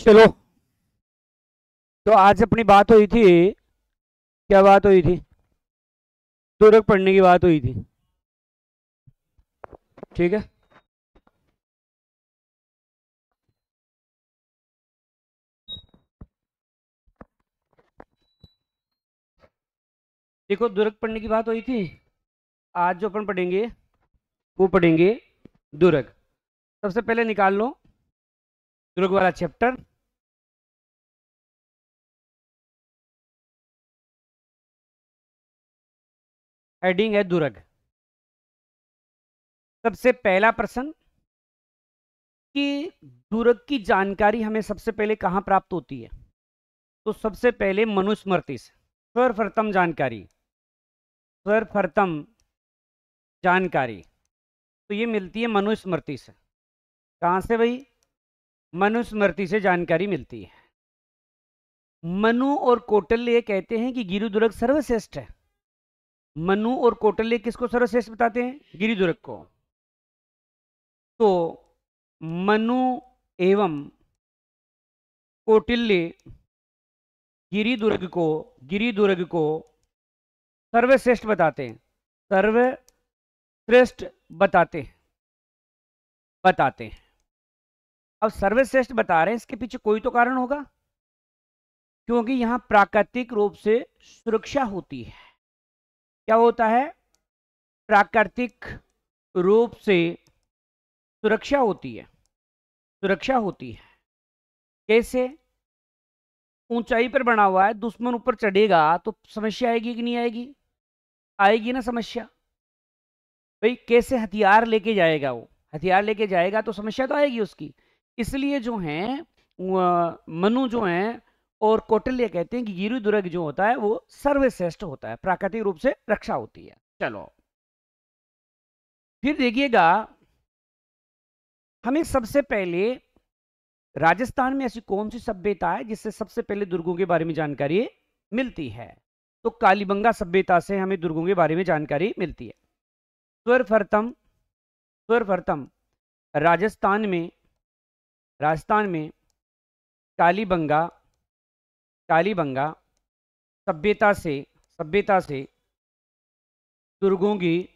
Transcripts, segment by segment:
चलो, तो आज अपनी बात हुई थी। क्या बात हुई थी? तुरक पढ़ने की बात हुई थी। ठीक है। देखो, दुर्ग पढ़ने की बात हुई थी। आज जो अपन पढ़ेंगे वो पढ़ेंगे दुर्ग। सबसे पहले निकाल लो दुर्ग वाला चैप्टर। हेडिंग है दुर्ग। सबसे पहला प्रश्न कि दुर्ग की जानकारी हमें सबसे पहले कहाँ प्राप्त होती है? तो सबसे पहले मनुस्मृति से सर्वप्रथम जानकारी। सर्वप्रथम जानकारी तो ये मिलती है मनुस्मृति से। कहाँ से भाई? मनुस्मृति से जानकारी मिलती है। मनु और कौटिल्य कहते हैं कि गिरिदुर्ग सर्वश्रेष्ठ है। मनु और कौटिल्य किसको सर्वश्रेष्ठ बताते हैं? गिरिदुर्ग को। तो मनु एवं कौटिल्य गिरिदुर्ग को सर्वश्रेष्ठ बताते हैं। सर्वश्रेष्ठ बताते हैं। अब सर्वश्रेष्ठ बता रहे हैं, इसके पीछे कोई तो कारण होगा, क्योंकि यहां प्राकृतिक रूप से सुरक्षा होती है। क्या होता है? प्राकृतिक रूप से सुरक्षा होती है। सुरक्षा होती है कैसे? ऊंचाई पर बना हुआ है, दुश्मन ऊपर चढ़ेगा तो समस्या आएगी कि नहीं आएगी? आएगी ना समस्या। भाई कैसे हथियार लेके जाएगा? वो हथियार लेके जाएगा तो समस्या तो आएगी उसकी। इसलिए जो है मनु जो है और कौटिल्य कहते हैं कि गिरिदुर्ग जो होता है वो सर्वश्रेष्ठ होता है, प्राकृतिक रूप से रक्षा होती है। चलो, फिर देखिएगा, हमें सबसे पहले राजस्थान में ऐसी कौन सी सभ्यता है जिससे सबसे पहले दुर्गों के बारे में जानकारी मिलती है? तो कालीबंगा सभ्यता से हमें दुर्गों के बारे में जानकारी मिलती है। सर्वप्रथम सर्वप्रथम राजस्थान में कालीबंगा कालीबंगा सभ्यता से दुर्गों की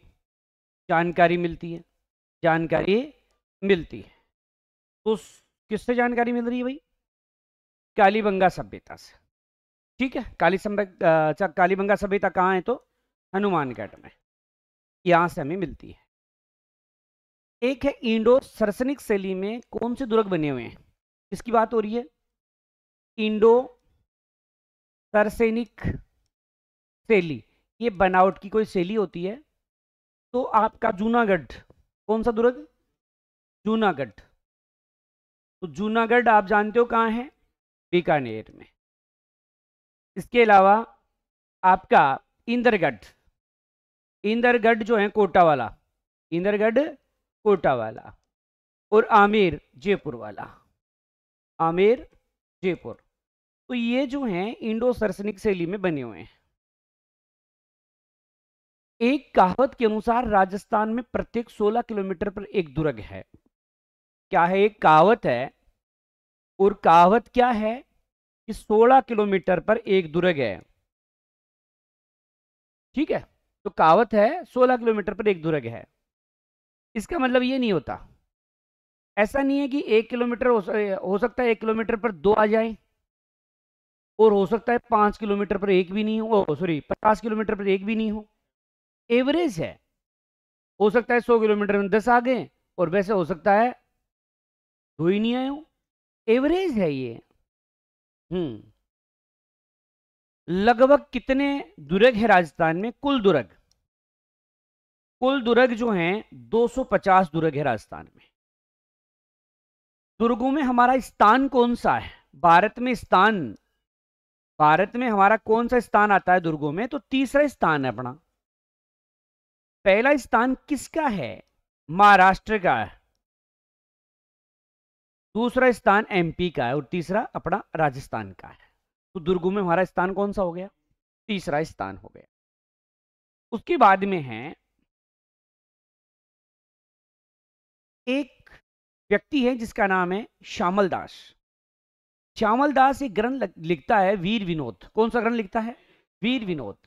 जानकारी मिलती है। तो किससे जानकारी मिल रही है भाई? कालीबंगा सभ्यता से। ठीक है। कालीबंगा सभ्यता कहाँ है? तो हनुमानगढ़ में। यहां से हमें मिलती है। एक है इंडो सरसनिक शैली में कौन से दुर्ग बने हुए हैं? किसकी बात हो रही है? इंडो सरसैनिक शैली। ये बनावट की कोई शैली होती है। तो आपका जूनागढ़, कौन सा दुर्ग? जूनागढ़। तो जूनागढ़ आप जानते हो कहाँ है? बीकानेर में। इसके अलावा आपका इंदरगढ़, इंदरगढ़ जो है कोटा वाला, इंदरगढ़ कोटा वाला। और आमेर जयपुर वाला, आमेर जयपुर। तो ये जो हैं इंडो सरसनिक शैली में बने हुए हैं। एक कहावत के अनुसार राजस्थान में प्रत्येक 16 किलोमीटर पर एक दुर्ग है। क्या है? एक कहावत है, और कहावत क्या है कि 16 किलोमीटर पर एक दुर्ग है। ठीक है। तो कहावत है 16 किलोमीटर पर एक दुर्ग है। इसका मतलब ये नहीं होता, ऐसा नहीं है कि 1 किलोमीटर हो सकता है 1 किलोमीटर पर दो आ जाए, और हो सकता है 5 किलोमीटर पर एक भी नहीं हो, सॉरी 50 किलोमीटर पर एक भी नहीं हो। एवरेज है। हो सकता है 100 किलोमीटर में 10 आ गए, और वैसे हो सकता है दो ही नहीं आए हो। एवरेज है ये। हम्म लगभग कितने दुर्ग है राजस्थान में? कुल दुर्ग जो हैं 250 दुर्ग है राजस्थान में। दुर्गों में हमारा स्थान कौन सा है? भारत में हमारा कौन सा स्थान आता है दुर्गों में? तो तीसरा स्थान है अपना। पहला स्थान किसका है? महाराष्ट्र का है। दूसरा स्थान एमपी का है, और तीसरा अपना राजस्थान का है। तो दुर्गों में हमारा स्थान कौन सा हो गया? तीसरा स्थान हो गया। उसके बाद में है एक व्यक्ति है जिसका नाम है श्यामल दास। श्यामल दास एक ग्रंथ लिखता है वीर विनोद। कौन सा ग्रंथ लिखता है? वीर विनोद।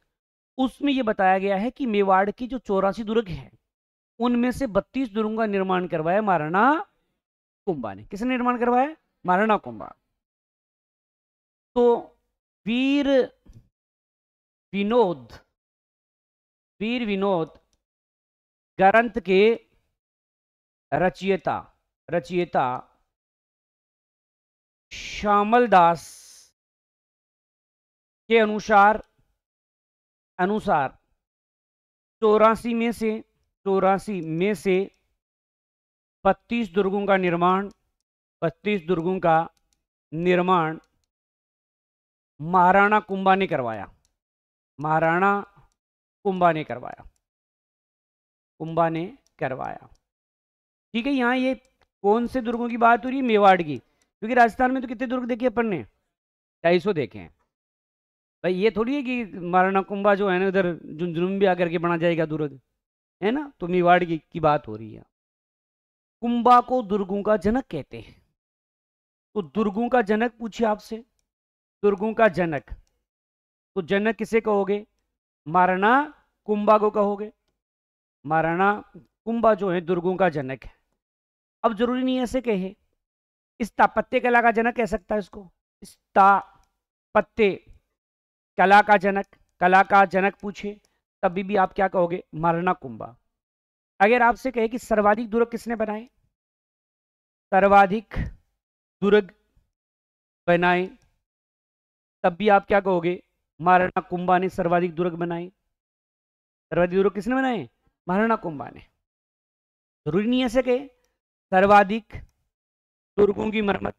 उसमें यह बताया गया है कि मेवाड़ की जो 84 दुर्ग हैं उनमें से 32 दुर्गों का निर्माण करवाया महाराणा कुंभा ने। किसने निर्माण करवाया? महाराणा कुंभा। तो वीर विनोद ग्रंथ के रचयिता श्यामल दास के अनुसार 84 में से 32 दुर्गों का निर्माण महाराणा कुंभा ने करवाया। ठीक है, यहां ये कौन से दुर्गों की बात हो रही है? मेवाड़ की। क्योंकि राजस्थान में तो कितने दुर्ग देखे अपन ने? 250 देखे हैं भाई। ये थोड़ी है कि महाराणा कुंभा जो है ना उधर झुंझुनू भी आकर के बना जाएगा दुर्ग, है ना। तो मेवाड़ की बात हो रही है। कुंभा को दुर्गों का जनक कहते हैं। तो दुर्गों का जनक पूछिए आपसे, दुर्गों का जनक, तो जनक किसे कहोगे? महाराणा कुंभा को कहोगे। महाराणा कुंभा जो है दुर्गों का जनक है। अब जरूरी नहीं ऐसे कहे, स्थापत्य कला का जनक कह सकता है इसको। स्थापत्य कला का जनक पूछे तभी भी आप क्या कहोगे? महाराणा कुंभा। अगर आपसे कहे कि सर्वाधिक दुर्ग किसने बनाए? सर्वाधिक दुर्ग बनाए, तब भी आप क्या कहोगे? महाराणा कुंभा ने सर्वाधिक दुर्ग बनाए। सर्वाधिक दुर्ग किसने बनाए? महाराणा कुंभा ने। जरूरी नहीं ऐसे कहे। सर्वाधिक दुर्गों की मरम्मत,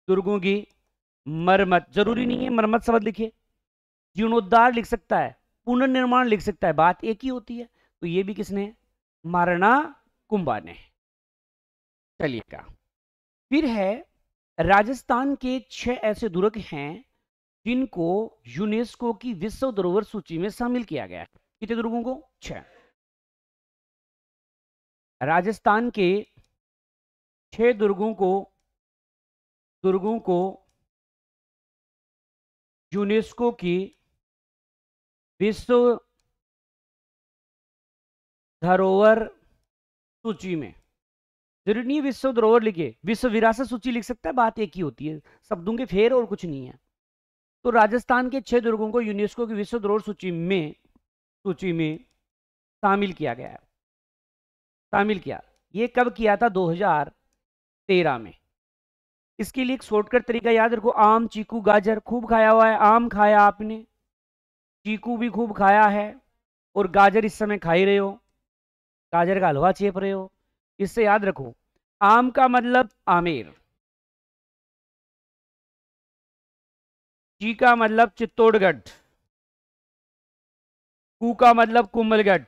जरूरी नहीं है मरम्मत शब्द लिखिए। जीर्णोद्धार लिख सकता है, पुनर्निर्माण लिख सकता है, बात एक ही होती है। तो ये भी किसने? महाराणा कुंभा ने। चलिएगा, फिर है राजस्थान के 6 ऐसे दुर्ग हैं जिनको यूनेस्को की विश्व धरोहर सूची में शामिल किया गया है। कितने दुर्गों को? 6। राजस्थान के 6 दुर्गों को यूनेस्को की विश्व धरोहर सूची में, जरूरी नहीं विश्व धरोहर लिखे, विश्व विरासत सूची लिख सकता है, बात एक ही होती है, शब्दों के फेर और कुछ नहीं है। तो राजस्थान के 6 दुर्गों को यूनेस्को की विश्व धरोहर सूची में शामिल किया गया है। ये कब किया था? 2013 में। इसके लिए एक शॉर्टकट तरीका याद रखो, आम, चीकू, गाजर खूब खाया हुआ है। आम खाया आपने, चीकू भी खूब खाया है, और गाजर इस समय खा ही रहे हो, गाजर का हलवा चेप रहे हो। इससे याद रखो, आम का मतलब आमेर, ची का मतलब चित्तौड़गढ़, कू का मतलब कुंभलगढ़,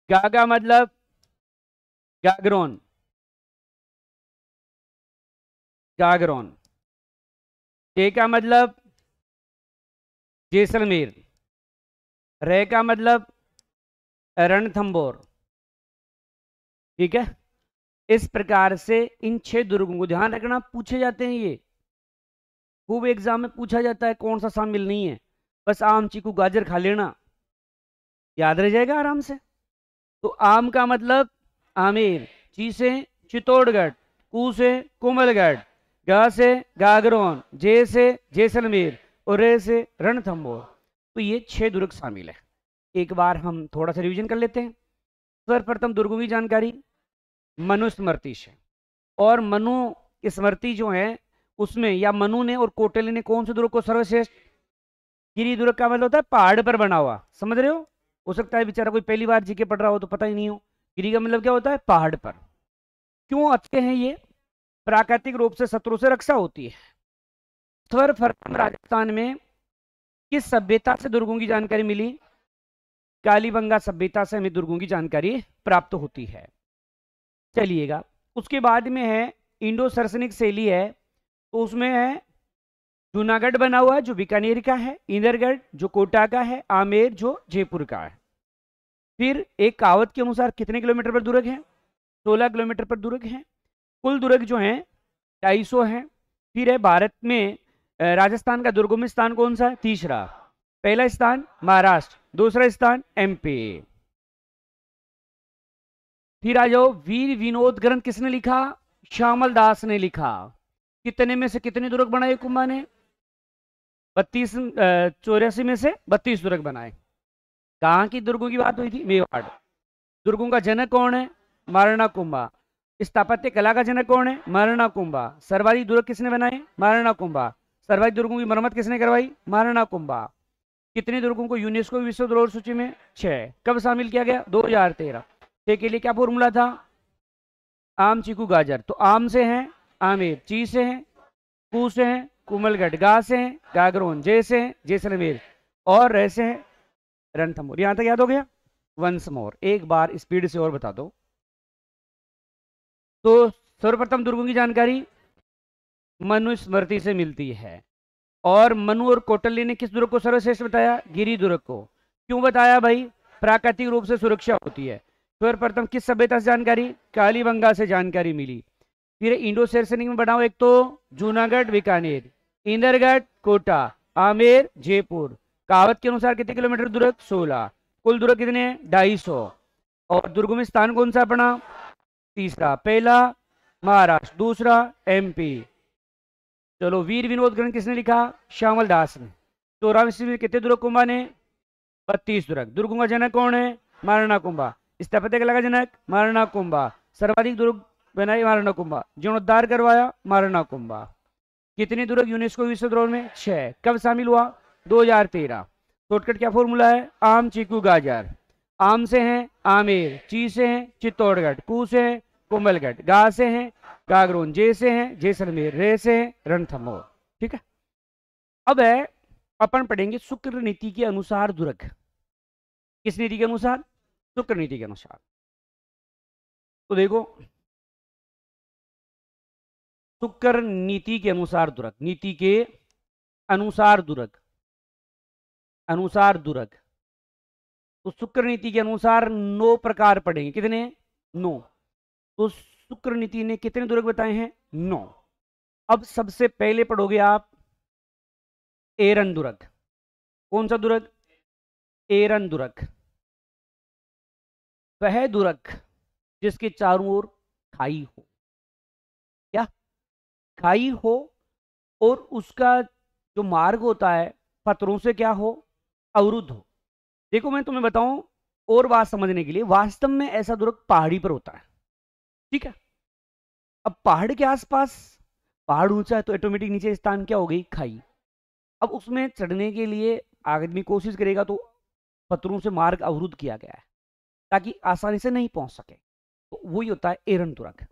गा का मतलब गागरोन, के का मतलब जैसलमेर, रे का मतलब रणथंबोर। ठीक है, इस प्रकार से इन 6 दुर्गों को ध्यान रखना, पूछे जाते हैं ये खूब एग्जाम में पूछा जाता है। कौन सा शामिल नहीं है? बस आम, चीकू, गाजर खा लेना, याद रह जाएगा आराम से। तो आम का मतलब आमेर, ची से चित्तौड़गढ़, कू से कुंभलगढ़, गा से गागरोन, जे से जैसलमेर और रे से रणथंबोर। तो ये 6 दुर्ग शामिल है। एक बार हम थोड़ा सा रिवीजन कर लेते हैं। सर्वप्रथम दुर्गों की जानकारी मनुस्मृति से, और मनु स्मृति जो है उसमें, या मनु ने और कौटिल्य ने कौन से दुर्ग को सर्वश्रेष्ठ? गिरि दुर्ग का मतलब होता है पहाड़ पर बना हुआ, समझ रहे हो सकता है बेचारा कोई पहली बार जीके पढ़ रहा हो तो पता ही नहीं हो। गिरि का मतलब क्या होता है? पहाड़ पर। क्यों अच्छे हैं ये? प्राकृतिक रूप से शत्रु से रक्षा होती है। सर्वप्रथम राजस्थान में किस सभ्यता से दुर्गों की जानकारी मिली? कालीबंगा सभ्यता से हमें दुर्गों की जानकारी प्राप्त होती है। चलिएगा, उसके बाद में है इंडो सरसनिक शैली है, तो उसमें है जूनागढ़ बना हुआ है जो बीकानेर का है, इंदरगढ़ जो कोटा का है, आमेर जो जयपुर का है। फिर एक कहावत के अनुसार कितने किलोमीटर पर दुर्ग है? 16 किलोमीटर पर दुर्ग है। कुल दुर्ग जो है 250 है। फिर है भारत में राजस्थान का दुर्गम स्थान कौन सा है? तीसरा। पहला स्थान महाराष्ट्र, दूसरा स्थान एमपी। फिर आ जाओ, वीर विनोद ग्रंथ किसने लिखा? श्यामल दास ने लिखा। कितने में से कितने दुर्ग बनाए कुंभा ने? 84 में से 32 दुर्ग बनाए। कहां की दुर्गों की बात हुई थी? मेवाड़। दुर्गों का जनक कौन है? महाराणा कुंभा। स्थापत्य कला का जनक कौन है? महाराणा कुंभा। सर्वाधिक दुर्ग किसने बनाए? महाराणा कुंभा। सर्वाधिक दुर्गों की मरम्मत किसने करवाई? महाराणा कुंभा। कितने दुर्गों को यूनेस्को विश्व धरोहर सूची में? 6। कब शामिल किया गया? 2013। छह के लिए क्या फॉर्मूला था? आम चीकू गाजर। तो आम से हैं आमेर, ची से हैं कू से हैं कुमलगढ़, गा से हैं गागरोन, जे से हैं जैसलमेर, और रह से हैं रणथंभौर। यहां तक याद हो गया? वंस मोर, एक बार स्पीड से और बता दो। तो सर्वप्रथम दुर्गों की जानकारी मनुस्मृति से मिलती है। और मनु और कौटिल्य ने किस दुर्ग को सर्वश्रेष्ठ बताया? गिरि दुर्ग को। क्यों बताया भाई? प्राकृतिक रूप से सुरक्षा होती है। सर्वप्रथम किस सभ्यता से जानकारी? कालीबंगा से जानकारी मिली। फिर इंडो सैसनिक में बढ़ाओ, एक तो जूनागढ़ बीकानेर, इंदरगढ़ कोटा, आमेर जयपुर। कहावत के अनुसार कितने किलोमीटर दुर्ग? 16। कुल दुर्ग कितने हैं? 250। और दुर्ग में स्थान कौन सा अपना? तीसरा। पहला महाराष्ट्र, दूसरा एमपी। चलो, वीर विनोद ग्रंथ किसने लिखा? श्यामल दास ने। 84 ईस्वी में कितने दुर्ग कुंभा ने? 32 दुर्ग। दुर्गों का जनक कौन है? महाराणा कुंभा। स्थापत्य कला का जनक महाराणा कुंभा। सर्वाधिक दुर्ग बनाई महाराणा कुंभा। जीर्णोद्धार करवाया महाराणा कुंभा। कितने दुर्ग यूनेस्को विश्व धरोहर में? 6। कब शामिल हुआ? 2013। शॉर्टकट क्या फॉर्मूला है? आम चीकू गाजर। आम से हैं आमेर, ची से हैं चित्तौड़गढ़, कू से हैं कोमलगढ़, गा से हैं गागरोन, जे से हैं जैसलमेर, रे से हैं रणथंभौर। ठीक है। अब है अपन पढ़ेंगे शुक्र नीति के अनुसार दुर्ग। किस नीति के अनुसार? शुक्र नीति के अनुसार। तो देखो, शुक्र नीति के अनुसार दुर्ग, नीति के अनुसार दुर्ग, अनुसार दुर्ग। तो शुक्र नीति के अनुसार 9 प्रकार पढ़ेंगे। कितने? 9। तो शुक्र नीति ने कितने दुर्ग बताए हैं? 9। अब सबसे पहले पढ़ोगे आप एरन दुर्ग। कौन सा दुर्ग? एरन दुर्ग। वह दुर्ग जिसके चारों ओर खाई हो। क्या? खाई हो। और उसका जो मार्ग होता है पत्थरों से क्या हो? अवरुद्ध हो। देखो, मैं तुम्हें बताऊं और बात समझने के लिए, वास्तव में ऐसा दुर्ग पहाड़ी पर होता है। ठीक है। अब पहाड़ के आसपास, पहाड़ ऊंचा है तो ऑटोमेटिक नीचे स्थान क्या हो गई? खाई। अब उसमें चढ़ने के लिए आदमी कोशिश करेगा तो पत्थरों से मार्ग अवरुद्ध किया गया है ताकि आसानी से नहीं पहुंच सके। तो वही होता है एरन दुर्ग।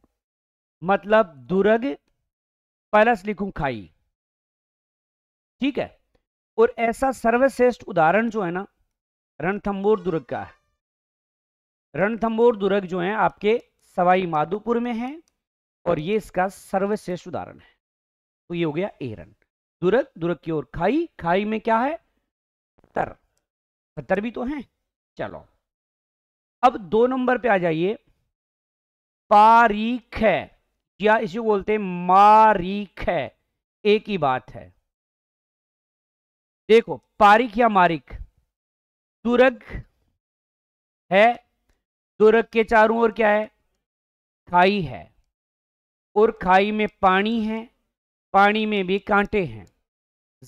मतलब दुर्ग प्लस लिखूं खाई। ठीक है। और ऐसा सर्वश्रेष्ठ उदाहरण जो है ना, रणथंभौर दुर्ग का है। रणथंभौर दुर्ग जो है आपके सवाई माधोपुर में है और ये इसका सर्वश्रेष्ठ उदाहरण है। तो ये हो गया एरन दुर्ग। दुर्ग की ओर खाई, खाई में क्या है? पत्थर। पत्थर भी तो है। चलो, अब 2 नंबर पे आ जाइए। पारीख है, या इसे बोलते हैं मारीख है, एक ही बात है। देखो, पारीख या मारिक, दुर्ग है, दुर्ग के चारों ओर क्या है? खाई है, और खाई में पानी है, पानी में भी कांटे हैं।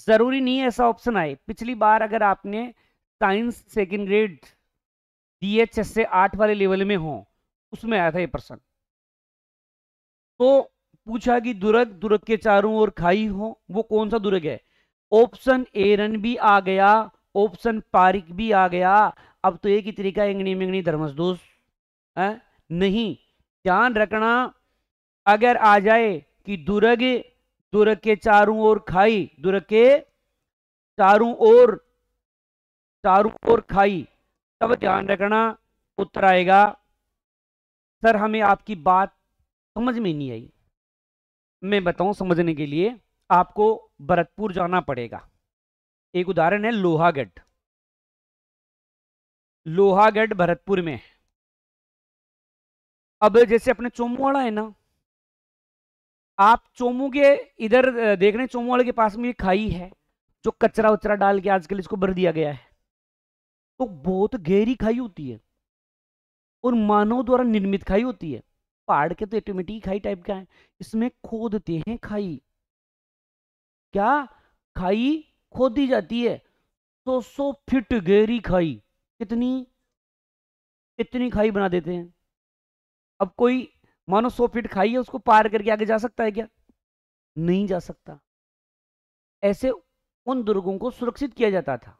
जरूरी नहीं है ऐसा ऑप्शन आए। पिछली बार अगर आपने साइंस सेकंड ग्रेड DH से 8 वाले लेवल में हो, उसमें आया था ये प्रश्न। तो पूछा कि दुर्ग, दुर्ग के चारों ओर खाई हो, वो कौन सा दुर्ग है? ऑप्शन एरन भी आ गया, ऑप्शन पारिक भी आ गया। अब तो एक ही तरीका इंगनी मिंगनी धर्मस दोष है नहीं। ध्यान रखना, अगर आ जाए कि दुर्ग, दुर्ग के चारों ओर खाई, दुर्ग के चारों ओर खाई, तब ध्यान रखना उत्तर आएगा सर हमें आपकी बात समझ में नहीं आई। मैं बताऊं, समझने के लिए आपको भरतपुर जाना पड़ेगा। एक उदाहरण है लोहागढ़। लोहागढ़ भरतपुर में। अब जैसे अपने चोमुवाड़ा है ना, आप चोमू के इधर देख रहे हैं, चोमू वाले के पास में ये खाई है जो कचरा उचरा डाल के आजकल इसको भर दिया गया है, तो बहुत गहरी खाई होती है और मानव द्वारा निर्मित खाई होती है। पहाड़ के तो ऑटोमेटिक खाई टाइप का है, इसमें खोदते हैं खाई। क्या खाई खोदी जाती है? 100 फीट गहरी खाई। कितनी? इतनी खाई बना देते हैं। अब कोई मानो 100 फीट खाई है, उसको पार करके आगे जा सकता है क्या? नहीं जा सकता। ऐसे उन दुर्गों को सुरक्षित किया जाता था।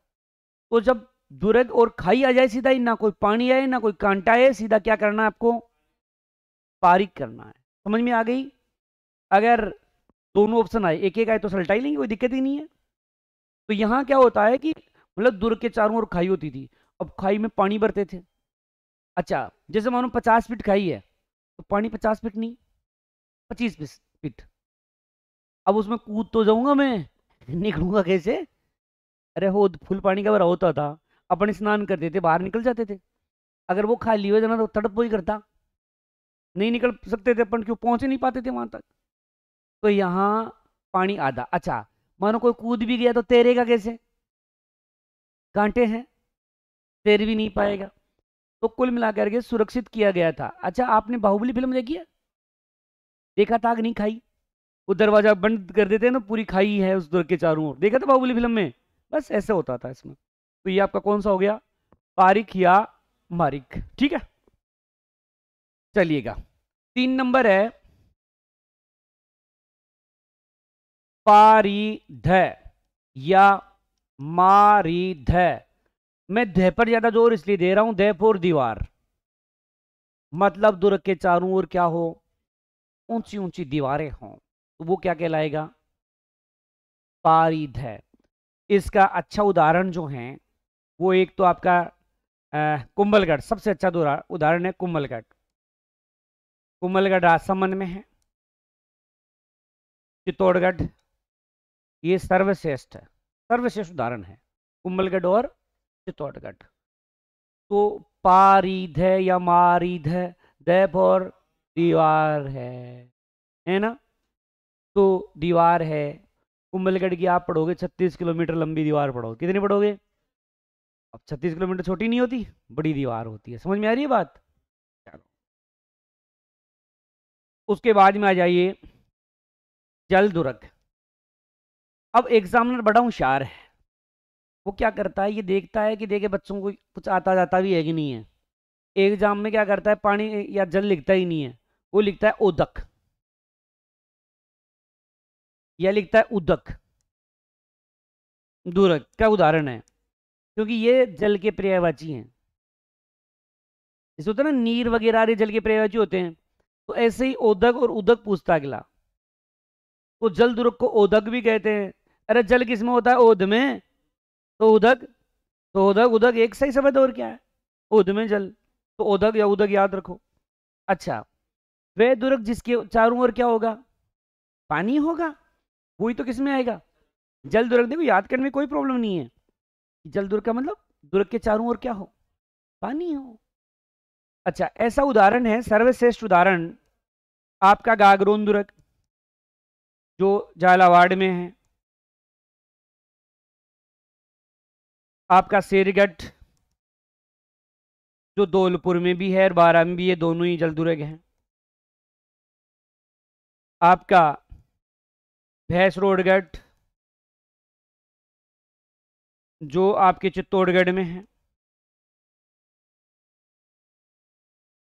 तो जब दुर्ग और खाई आ जाए सीधा ही, ना कोई पानी आए ना कोई कांटा आए, सीधा क्या करना है आपको? पारिक करना है। समझ में आ गई? अगर दोनों ऑप्शन आए, एक एक आए तो सलटा ही लेंगे, कोई दिक्कत ही नहीं है। तो यहां क्या होता है कि मतलब दुर्ग के चारों ओर खाई होती थी, अब खाई में पानी भरते थे। अच्छा, जैसे मानो 50 फीट खाई है तो पानी 50 फीट नहीं, 25 फीट। अब उसमें कूद तो जाऊंगा मैं, निकलूंगा कैसे? अरे हो फुल पानी का भरा होता था, अपन स्नान करते थे, बाहर निकल जाते थे। अगर वो खाली हो जाना तो तड़प वही करता, नहीं निकल सकते थे अपन, क्यों? पहुंच ही नहीं पाते थे वहां तक। तो यहाँ पानी आधा। अच्छा, मानो कोई कूद भी गया तो तैरेगा कैसे? कांटे हैं, तैर भी नहीं पाएगा। तो कुल मिलाकर के सुरक्षित किया गया था। अच्छा, आपने बाहुबली फिल्म देखी है? देखा था कि नहीं? खाई, वो दरवाजा बंद कर देते हैं ना, पूरी खाई है उस दुर्ग के चारों ओर। देखा था बाहुबली फिल्म में? बस ऐसे होता था इसमें। तो ये आपका कौन सा हो गया? पारिक या मारिक। ठीक है, चलिएगा। 3 नंबर है पारिध या मारिध। मैं ध पर ज्यादा जोर इसलिए दे रहा हूं, ध फोर दीवार, मतलब दुर्ग के चारों ओर क्या हो? ऊंची ऊंची दीवारें हों, तो वो क्या कहलाएगा? पारिध है। इसका अच्छा उदाहरण जो है वो एक तो आपका कुंभलगढ़ सबसे अच्छा उदाहरण है। कुंभलगढ़, कुंभलगढ़ राजसमंद में है। चित्तौड़गढ़, ये सर्वश्रेष्ठ है, सर्वश्रेष्ठ उदाहरण है कुंभलगढ़ और चित्तौड़गढ़। तो पारिध है या मारिध है, दैप और दीवार है ना? तो दीवार है कुंभलगढ़ की, आप पढ़ोगे 36 किलोमीटर लंबी दीवार पढ़ोगे। कितनी पढ़ोगे? अब 36 किलोमीटर छोटी नहीं होती, बड़ी दीवार होती है। समझ में आ रही है बात? चलो, उसके बाद में आ जाइए जल दुर्ग। अब एग्जामिनर बड़ा होशियार है, वो क्या करता है, ये देखता है कि देखे बच्चों को कुछ आता जाता भी है कि नहीं है। एग्जाम में क्या करता है, पानी या जल लिखता ही नहीं है, वो लिखता है उदक, या लिखता है उदक। दुर्ग का उदाहरण है, क्योंकि ये जल के पर्यायवाची हैं। जैसे होता है ना नीर वगैरह जल के पर्यायवाची होते हैं, तो ऐसे ही ओदक और उदक पूछता अगला। तो जल दुर्ग को ओदक भी कहते हैं। अरे जल किस में होता है? ओद में। तो उदक, तो उदक उदक एक सही शब्द, और क्या है? ओद में जल, तो ओदक या उदक याद रखो। अच्छा, वह दुर्ग जिसके चारों ओर क्या होगा? पानी होगा, वही तो किस में आएगा? जल दुर्ग। देखो याद करने में कोई प्रॉब्लम नहीं है। जल दुर्ग का मतलब दुर्ग के चारों ओर क्या हो? पानी हो। अच्छा, ऐसा उदाहरण है, सर्वश्रेष्ठ उदाहरण आपका गागरोन दुर्ग, जो झालावाड़ में है। आपका शेरगढ़, जो धौलपुर में भी है और बारां में भी है, दोनों ही जल दुर्ग हैं। आपका भैंसरोडगढ़, जो आपके चित्तौड़गढ़ में है।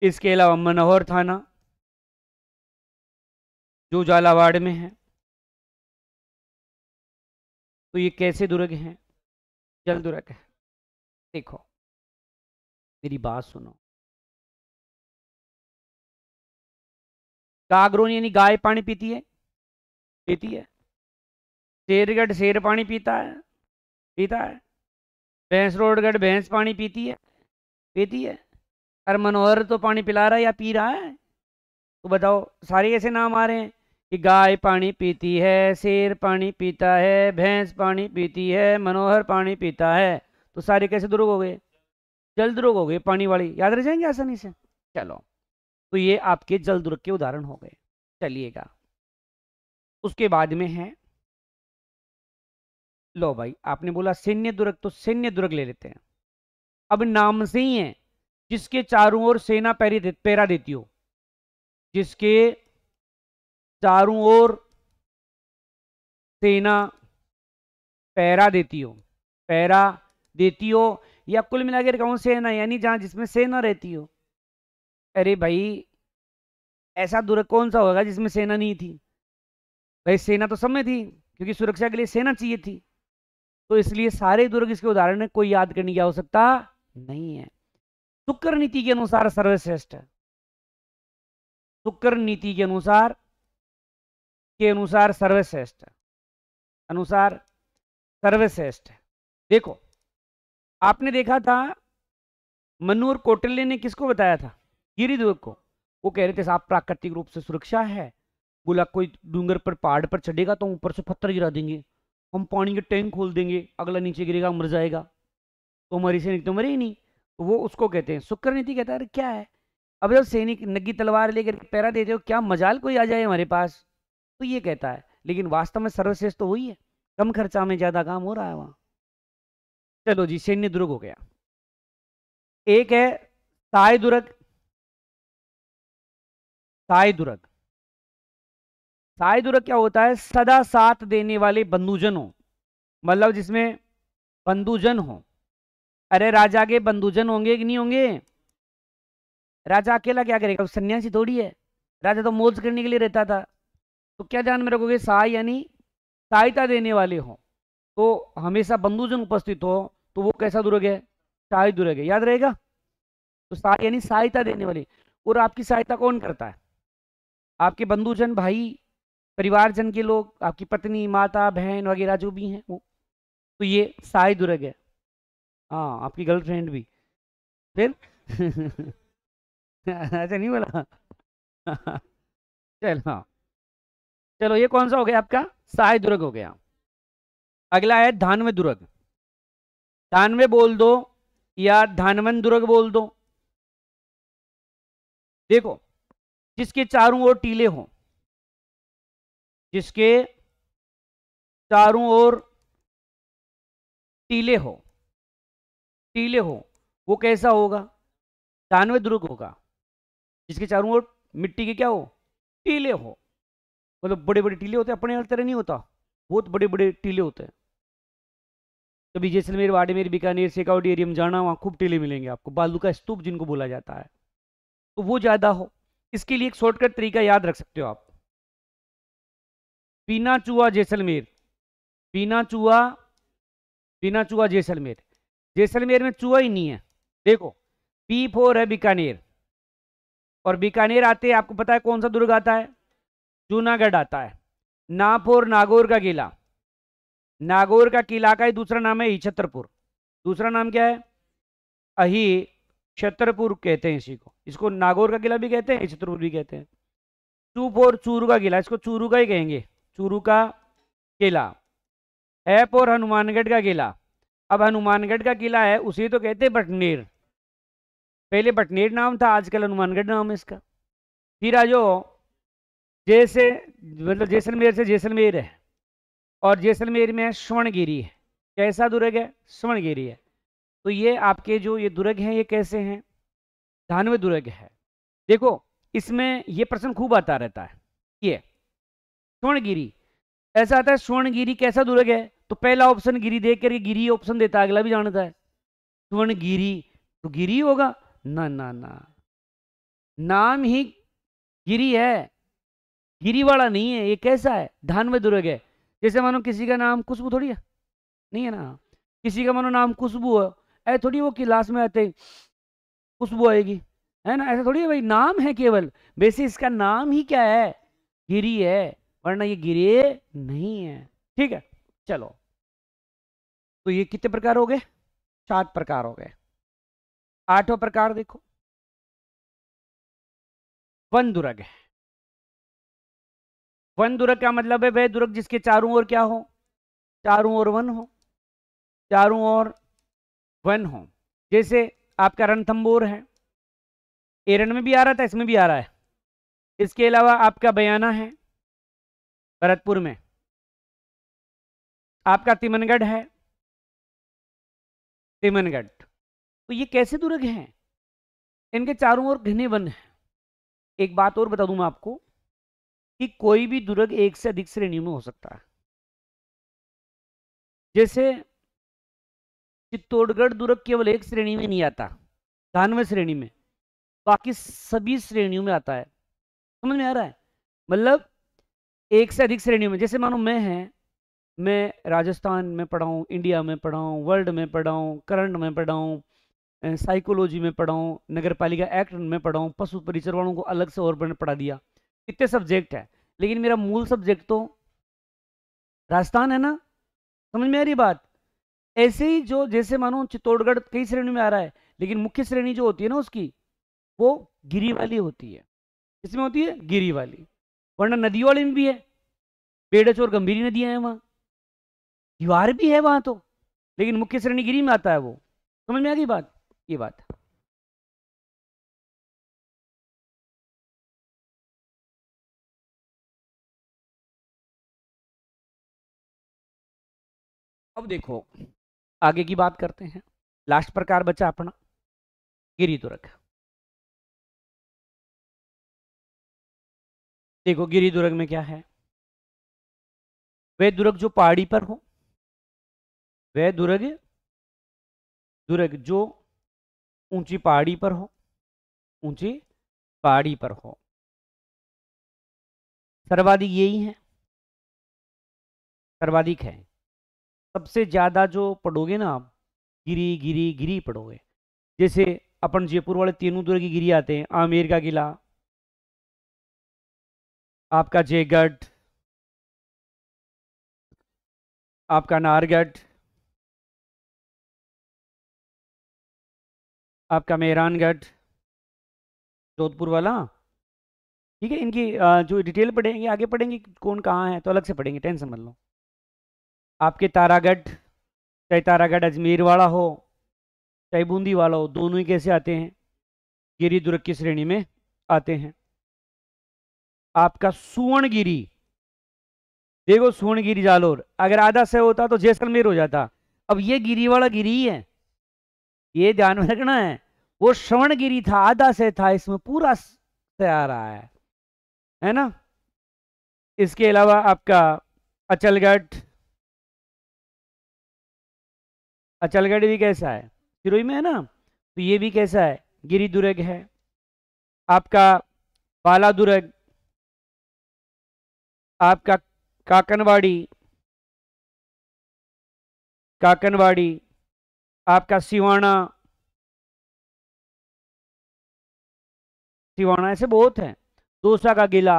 इसके अलावा मनोहर थाना, जो झालावाड़ में है। तो ये कैसे दुर्ग हैं? जल दुर्ग है। देखो मेरी बात सुनो, कागरोन यानी गाय पानी पीती है, पीती है। शेरगढ़ शेर पानी पीता है, पीता है। भैंसरोडगढ़ भैंस पानी पीती है, पीती है। और मनोहर तो पानी पिला रहा है या पी रहा है? तो बताओ, सारे ऐसे नाम आ रहे हैं कि गाय पानी पीती है, शेर पानी पीता है, भैंस पानी पीती है, मनोहर पानी पीता है। तो सारे कैसे दुर्ग हो गए? जल दुर्ग हो गए, पानी वाली। याद रह जाएंगे आसानी से। चलो, तो ये आपके जल दुर्ग के उदाहरण हो गए। चलिएगा, उसके बाद में है, लो भाई आपने बोला सैन्य दुर्ग, तो सैन्य दुर्ग ले लेते हैं। अब नाम से ही है, जिसके चारों ओर सेना पैरा देती हो, जिसके चारों ओर सेना पैरा देती हो, पैरा देती हो, या कुल मिलाकर कहूं सेना, यानी जहां जिसमें सेना रहती हो। अरे भाई ऐसा दुर्ग कौन सा होगा जिसमें सेना नहीं थी? भाई सेना तो सब में थी, क्योंकि सुरक्षा के लिए सेना चाहिए थी। तो इसलिए सारे दुर्ग इसके उदाहरण है, कोई याद करने की आवश्यकता नहीं है। शुक्र नीति के अनुसार सर्वश्रेष्ठ है, शुक्र नीति के अनुसार सर्वश्रेष्ठ है, अनुसार सर्वश्रेष्ठ है। देखो आपने देखा था मनु और कौटिल्य ने किसको बताया था? गिरि दुर्ग को। वो कह रहे थे साहब प्राकृतिक रूप से सुरक्षा है, बोला कोई डूंगर पर पहाड़ पर चढ़ेगा तो ऊपर से पत्थर गिरा देंगे, हम पानी के टैंक खोल देंगे, अगला नीचे गिरेगा मर जाएगा, तो हमारी सैनिक तो मरे ही नहीं। तो वो उसको कहते हैं शुक्र नीति। कहता है अरे क्या है, अब जब सैनिक नंगी तलवार लेकर पैरा देते हो, क्या मजाल कोई आ जाए हमारे पास? तो ये कहता है, लेकिन वास्तव में सर्वश्रेष्ठ तो वही है, कम खर्चा में ज्यादा काम हो रहा है वहां। चलो जी, सैन्य दुर्ग हो गया। एक है साय दुर्ग। साय दुर्ग, साय दुर्ग क्या होता है? सदा साथ देने वाले बंधुजन हो, मतलब जिसमें बंधुजन हो। अरे राजा के बंधुजन होंगे कि नहीं होंगे? राजा अकेला क्या करेगा? सन्यासी थोड़ी है, राजा तो मौज करने के लिए रहता था। तो क्या ध्यान में रखोगे? साय यानी सहायता देने वाले हो, तो हमेशा बंधुजन उपस्थित हो, तो वो कैसा दुर्ग है? साय दुर्ग है, याद रहेगा। तो साय यानी सहायता देने वाले। और आपकी सहायता कौन करता है? आपके बंधुजन, भाई, परिवारजन के लोग, आपकी पत्नी, माता, बहन वगैरह जो भी हैं वो। तो ये साय दुर्ग है। हाँ, आपकी गर्लफ्रेंड भी। फिर ऐसा नहीं बोला। चल हाँ, चलो ये कौन सा हो गया आपका? साय दुर्ग हो गया। अगला है धानवे दुर्ग। धानवे बोल दो या धानवन दुर्ग बोल दो। देखो, जिसके चारों ओर टीले हों, जिसके चारों ओर टीले हो, टीले हो, वो कैसा होगा? धानवे दुर्ग होगा। जिसके चारों ओर मिट्टी के क्या हो? टीले हो, मतलब बड़े बड़े टीले होते हैं, अपने तरह नहीं होता, बहुत बड़े बड़े टीले होते हैं। कभी जैसलमेर, बाड़मेर, बीकानेर, शेखावटी एरिया में जाना, वहां खूब टीले मिलेंगे आपको, बालू का स्तूप जिनको बोला जाता है, तो वो ज्यादा हो। इसके लिए एक शॉर्टकट तरीका याद रख सकते हो आप, पीना चूहा जैसलमेर, पीना चूहा, पीना चूहा जैसलमेर। जैसलमेर में चूहा ही नहीं है। देखो, P4 है बीकानेर, और बीकानेर आते हैं आपको पता है कौन सा दुर्ग आता है? जूनागढ़ आता है। नागौर, नागौर का किला, नागौर का किला का ही दूसरा नाम है छतरपुर। दूसरा नाम क्या है? अही छतरपुर कहते हैं इसी को। इसको नागौर का किला भी कहते हैं, छतरपुर भी कहते हैं। चूप चूरू का किला, इसको चूरू का ही कहेंगे, चूरू का किला। ऐप और हनुमानगढ़ का किला। अब हनुमानगढ़ का किला है, उसे तो कहते हैं बटनेर, पहले बटनेर नाम था, आजकल हनुमानगढ़ नाम है इसका। फिर आ जाओ, जैसे मतलब जैसलमेर से जैसलमेर है, और जैसलमेर में स्वर्णगिरी है। कैसा दुर्ग है? स्वर्णगिरी है। तो ये आपके जो ये दुर्ग हैं, ये कैसे हैं? धानवे दुर्ग है। देखो, इसमें ये प्रश्न खूब आता रहता है, ये स्वर्णगिरी ऐसा आता है। स्वर्णगिरी कैसा दुर्ग है? तो पहला ऑप्शन गिरी देख करके गिरी ऑप्शन देता है, अगला भी जानता है स्वर्णगिरी, तो गिरी होगा ना? ना ना, नाम ही गिरी है, गिरी वाला नहीं है। ये कैसा है? धानवे दुर्ग है। जैसे मानो किसी का नाम खुशबू थोड़ी है, नहीं है ना, किसी का मानो नाम खुशबू है, ऐ थोड़ी वो क्लास में आते खुशबू आएगी, है ना, ऐसा थोड़ी है भाई, नाम है केवल, वैसे इसका नाम ही क्या है? गिरी है, वरना ये गिरे नहीं है। ठीक है, चलो, तो ये कितने प्रकार हो गए? 7 प्रकार हो गए। 8वां प्रकार देखो, वन दुर्ग है। वन दुर्ग का मतलब है वह दुर्ग जिसके चारों ओर क्या हो? चारों ओर वन हो, चारों ओर वन हो। जैसे आपका रणथंबोर है, एरन में भी आ रहा था, इसमें भी आ रहा है। इसके अलावा आपका बयाना है, भरतपुर में आपका तिमनगढ़ है, तिमनगढ़। तो ये कैसे दुर्ग हैं? इनके चारों ओर घने वन है। एक बात और बता दूं मैं आपको कि कोई भी दुर्ग एक से अधिक श्रेणियों में हो सकता है। जैसे चित्तौड़गढ़ दुर्ग केवल एक श्रेणी में नहीं आता, 92 श्रेणी में, बाकी सभी श्रेणियों में आता है। समझ में आ रहा है? मतलब एक से अधिक श्रेणियों में। जैसे मानो मैं राजस्थान में पढ़ा हूँ, इंडिया में पढ़ा हूँ, वर्ल्ड में पढ़ा हूँ, करंट में पढ़ा हूँ, साइकोलॉजी में पढ़ा हूँ, नगर पालिका एक्ट में पढ़ा हूँ, पशु परिचर वालों को अलग से और पढ़ा दिया। कितने सब्जेक्ट है, लेकिन मेरा मूल सब्जेक्ट तो राजस्थान है ना। समझ में आ रही बात? ऐसे ही जो जैसे मानो चित्तौड़गढ़ कई श्रेणी में आ रहा है, लेकिन मुख्य श्रेणी जो होती है ना उसकी, वो गिरी वाली होती है। किसमें होती है? गिरी वाली। वरना नदियों वाली में भी है, बेड़च और गंभीरी नदियां हैं वहां, दीवार भी है वहां तो, लेकिन मुख्य श्रेणी गिरी में आता है वो। समझ में आ गई बात? ये बात। अब देखो आगे की बात करते हैं। लास्ट प्रकार बचा अपना गिरी दुर्ग। देखो गिरी दुर्ग में क्या है? वह दुर्ग जो पहाड़ी पर हो, वह दुर्ग जो ऊंची पहाड़ी पर हो, ऊंची पहाड़ी पर हो। सर्वाधिक यही है, सर्वाधिक है। सबसे ज्यादा जो पढ़ोगे ना आप, गिरी गिरी गिरी पढ़ोगे। जैसे अपन जयपुर वाले तीनों दुर्ग की गिरी आते हैं, आमेर का किला, आपका जयगढ़, आपका नाहरगढ़, आपका मेहरानगढ़, जोधपुर वाला। ठीक है, इनकी जो डिटेल पढ़ेंगे आगे पढ़ेंगे कौन कहाँ है, तो अलग से पढ़ेंगे, टेंशन मत लो। आपके तारागढ़, चाहे तारागढ़ अजमेर वाला हो चाहे बूंदी वाला हो, दोनों ही कैसे आते हैं? गिरी दुर्ग की श्रेणी में आते हैं। आपका सुवर्णगिरी, देखो सुवर्णगिरी जालोर, अगर आधा से होता तो जैसलमेर हो जाता। अब ये गिरी वाला गिरी ही है, ये ध्यान में रखना है। वो श्रवणगिरी था, आधा से था, इसमें पूरा से आ रहा है ना। इसके अलावा आपका अचलगढ़, अचलगढ़ भी कैसा है? सिरोही में है ना, तो ये भी कैसा है? गिरी दुर्ग है। आपका बाला दुर्ग, आपका काकनवाड़ी, काकनवाड़ी, आपका सिवाना, सिवाना, ऐसे बहुत है। दोसा का किला।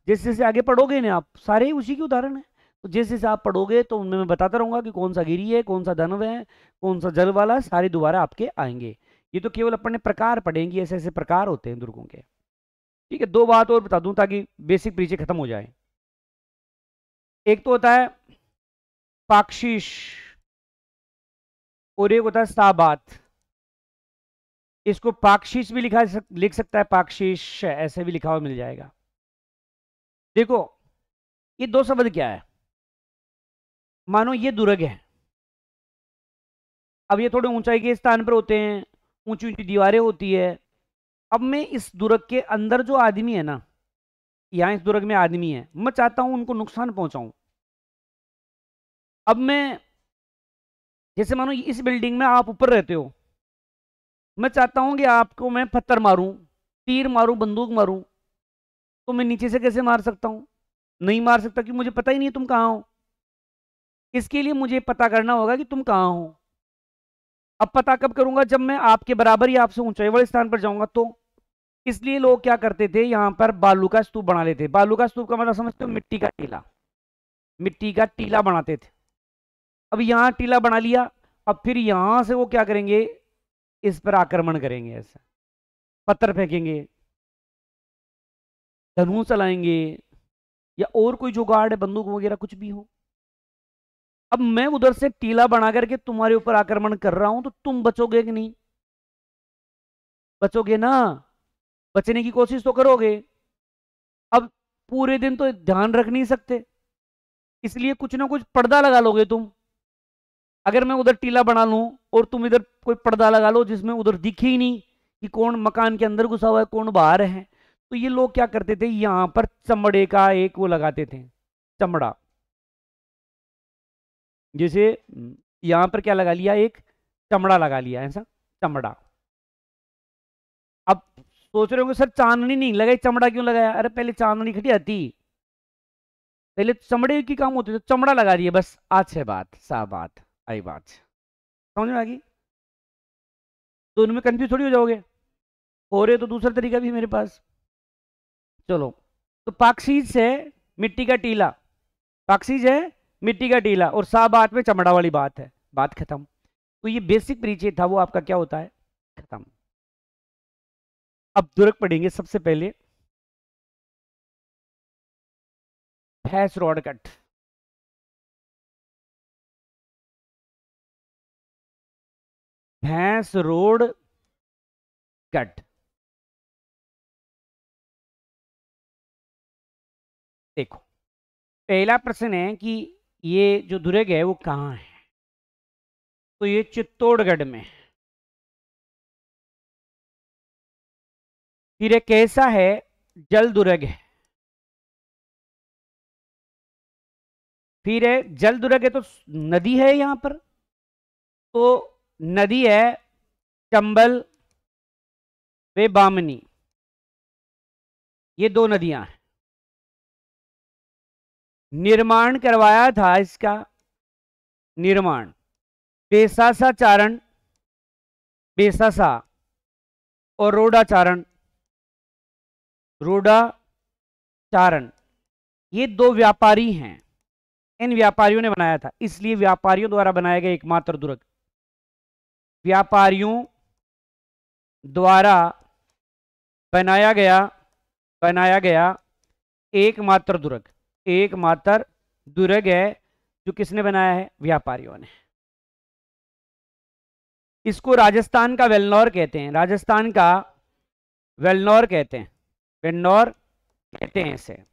जैसे जैसे आगे पढ़ोगे ना आप, सारे ही उसी के उदाहरण है। तो जैसे जैसे आप पढ़ोगे तो उनमें मैं बताता रहूंगा कि कौन सा गिरी है, कौन सा धनव है, कौन सा जल वाला है, सारे दोबारा आपके आएंगे। ये तो केवल अपने प्रकार पढ़ेंगे, ऐसे ऐसे प्रकार होते हैं दुर्गों के। ठीक है, दो बात और बता दूं ताकि बेसिक परिचय खत्म हो जाए। एक तो होता है पाक्षिश और एक होता है साबात। इसको पाक्षिश भी लिख सकता है, पाक्षिश ऐसे भी लिखा हुआ मिल जाएगा। देखो ये दो शब्द क्या है? मानो ये दुर्ग है, अब ये थोड़े ऊंचाई के स्थान पर होते हैं, ऊंची ऊंची दीवारें होती है। अब मैं इस दुर्ग के अंदर जो आदमी है ना, यहां इस दुर्ग में आदमी है, मैं चाहता हूं उनको नुकसान पहुंचाऊं। अब मैं जैसे मानो इस बिल्डिंग में आप ऊपर रहते हो, मैं चाहता हूं कि आपको मैं पत्थर मारूं, तीर मारूं, बंदूक मारूं, तो मैं नीचे से कैसे मार सकता हूं? नहीं मार सकता कि मुझे पता ही नहीं तुम कहां हो। इसके लिए मुझे पता करना होगा कि तुम कहां हो। अब पता कब करूंगा? जब मैं आपके बराबर या आपसे ऊंचाई वाले स्थान पर जाऊंगा तो। इसलिए लोग क्या करते थे, यहां पर बालू का स्तूप बना लेते। बालू का स्तूप का मतलब समझते हो? मिट्टी का टीला, मिट्टी का टीला बनाते थे। अब यहां टीला बना लिया, अब फिर यहां से वो क्या करेंगे, इस पर आक्रमण करेंगे, ऐसा पत्थर फेंकेंगे, धनुष चलाएंगे, या और कोई जुगाड़ है, बंदूक वगैरह कुछ भी हो। अब मैं उधर से टीला बना करके तुम्हारे ऊपर आक्रमण कर रहा हूं, तो तुम बचोगे कि नहीं? बचोगे ना, बचने की कोशिश तो करोगे। अब पूरे दिन तो ध्यान रख नहीं सकते, इसलिए कुछ ना कुछ पर्दा लगा लोगे तुम। अगर मैं उधर टीला बना लूं और तुम इधर कोई पर्दा लगा लो जिसमें उधर दिखे ही नहीं कि कौन मकान के अंदर घुसा हुआ है कौन बाहर है, तो ये लोग क्या करते थे, यहां पर चमड़े का एक वो लगाते थे, चमड़ा। जैसे यहां पर क्या लगा लिया, एक चमड़ा लगा लिया, ऐसा चमड़ा। अब सोच रहे होंगे सर चांदनी नहीं लगाई, चमड़ा क्यों लगाया? अरे पहले चांदनी खटी आती, पहले चमड़े की काम होती, तो चमड़ा लगा दिए बस। आज है बात, साफ बात आई, बात समझ में आ गई? दोनों में कंफ्यूज थोड़ी हो जाओगे। हो रहे तो दूसरा तरीका भी है मेरे पास। चलो, तो पाकसीज है मिट्टी का टीला, पाकसीज है मिट्टी का टीला, और सा बात में चमड़ा वाली बात है, बात खत्म। तो ये बेसिक परिचय था, वो आपका क्या होता है, खत्म। अब दुर्ग पढ़ेंगे सबसे पहले, भैंस रोड कट। भैंस रोड कट, देखो पहला प्रश्न है कि ये जो दुर्ग है वो कहाँ है, तो ये चित्तौड़गढ़ में। फिर ये कैसा है, जल दुर्ग है। फिर है जल दुर्ग है तो नदी है यहां पर, तो नदी है चंबल वे बामनी, ये दो नदियां हैं। निर्माण करवाया था इसका, निर्माण बेसासा चारण, बेसासा और रोडा चारण, रोडा चारण, ये दो व्यापारी हैं, इन व्यापारियों ने बनाया था, इसलिए व्यापारियों द्वारा बनाया गया एकमात्र दुर्ग, व्यापारियों द्वारा बनाया गया एकमात्र दुर्ग, एकमात्र दुर्ग है जो किसने बनाया है, व्यापारियों ने। इसको राजस्थान का वेल्लोर कहते हैं, राजस्थान का वेल्लोर कहते हैं, वेल्लोर कहते हैं इसे।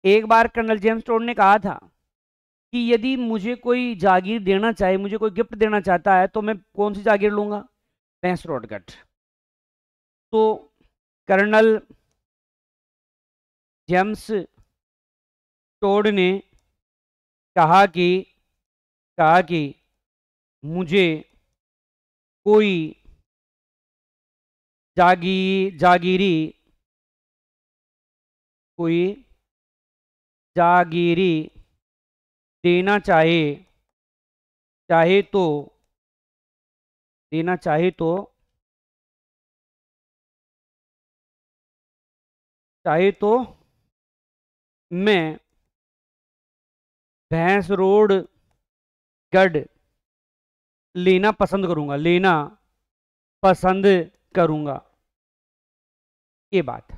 एक बार कर्नल जेम्स टोड ने कहा था कि यदि मुझे कोई जागीर देना चाहे, मुझे कोई गिफ्ट देना चाहता है, तो मैं कौन सी जागीर लूंगा, भैंस रोड कट। तो कर्नल जेम्स टोड ने कहा कि मुझे कोई जागीरी देना चाहे तो मैं भैंस रोड गढ़ लेना पसंद करूंगा, ये बात।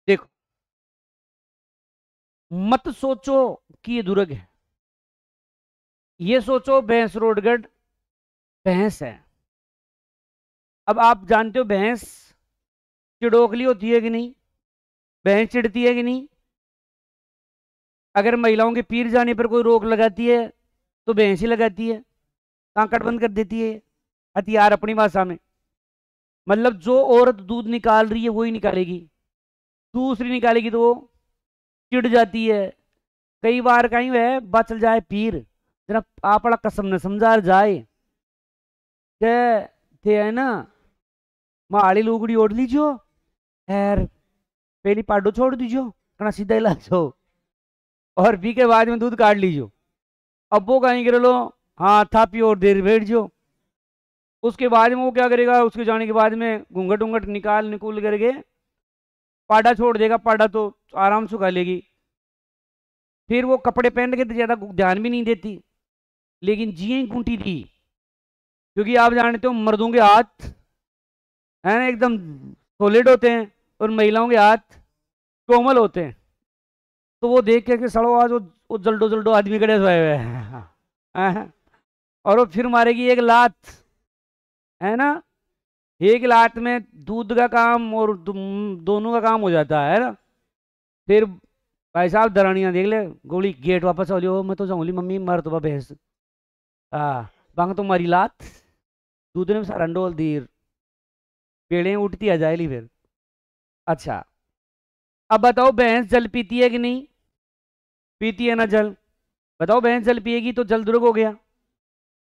देखो मत सोचो कि ये दुर्ग है, ये सोचो भैंस रोडगढ़ भैंस है। अब आप जानते हो भैंस चिड़ोकली होती है कि नहीं, भैंस चिढ़ती है कि नहीं? अगर महिलाओं के पीर जाने पर कोई रोक लगाती है तो भैंस ही लगाती है, कांकड़ बंद कर देती है, हथियार अपनी भाषा में। मतलब जो औरत दूध निकाल रही है वही निकालेगी, दूसरी निकालेगी तो वो चिढ़ जाती है। कई बार कहीं वह बचल जाए पीर, जरा आपड़ा कसम न समझा जाए थे है ना, माड़ी लुगड़ी ओढ़ लीजियो और पहली पाडो छोड़ दीजियो, कना सीधा इलाजो, और पी के बाद में दूध काट लीजियो। अब वो कहीं कर लो, हाँ थापी और देर बैठ जो। उसके बाद में वो क्या करेगा, उसके जाने के बाद में घूंघट उंगट निकुल करके पाडा छोड़ देगा, पाडा तो आराम से खा लेगी। फिर वो कपड़े पहन के तो ज्यादा ध्यान भी नहीं देती, लेकिन जिए गुंटी दी, क्योंकि आप जानते हो मर्दों के हाथ है ना एकदम सॉलिड होते हैं और महिलाओं के हाथ कोमल होते हैं। तो वो देख के सड़ो आज वो जल्दो जल्दो आदमी खड़े सोए हुए हैं और वो फिर मारेगी एक लात, है ना, एक लात में दूध का काम और दोनों का काम हो जाता है ना। फिर भाई साहब दरानियां देख ले, गोली गेट वापस आ जाओ, मैं तो जाऊंगी मम्मी मर तो भैंस। बांग तो मारी लात, दूध ने सारा डोल दीर, पेड़े उठती आ जाएली फिर। अच्छा, अब बताओ भैंस जल पीती है कि नहीं? पीती है ना जल। बताओ भैंस जल पिएगी तो जल दुर्ग हो गया।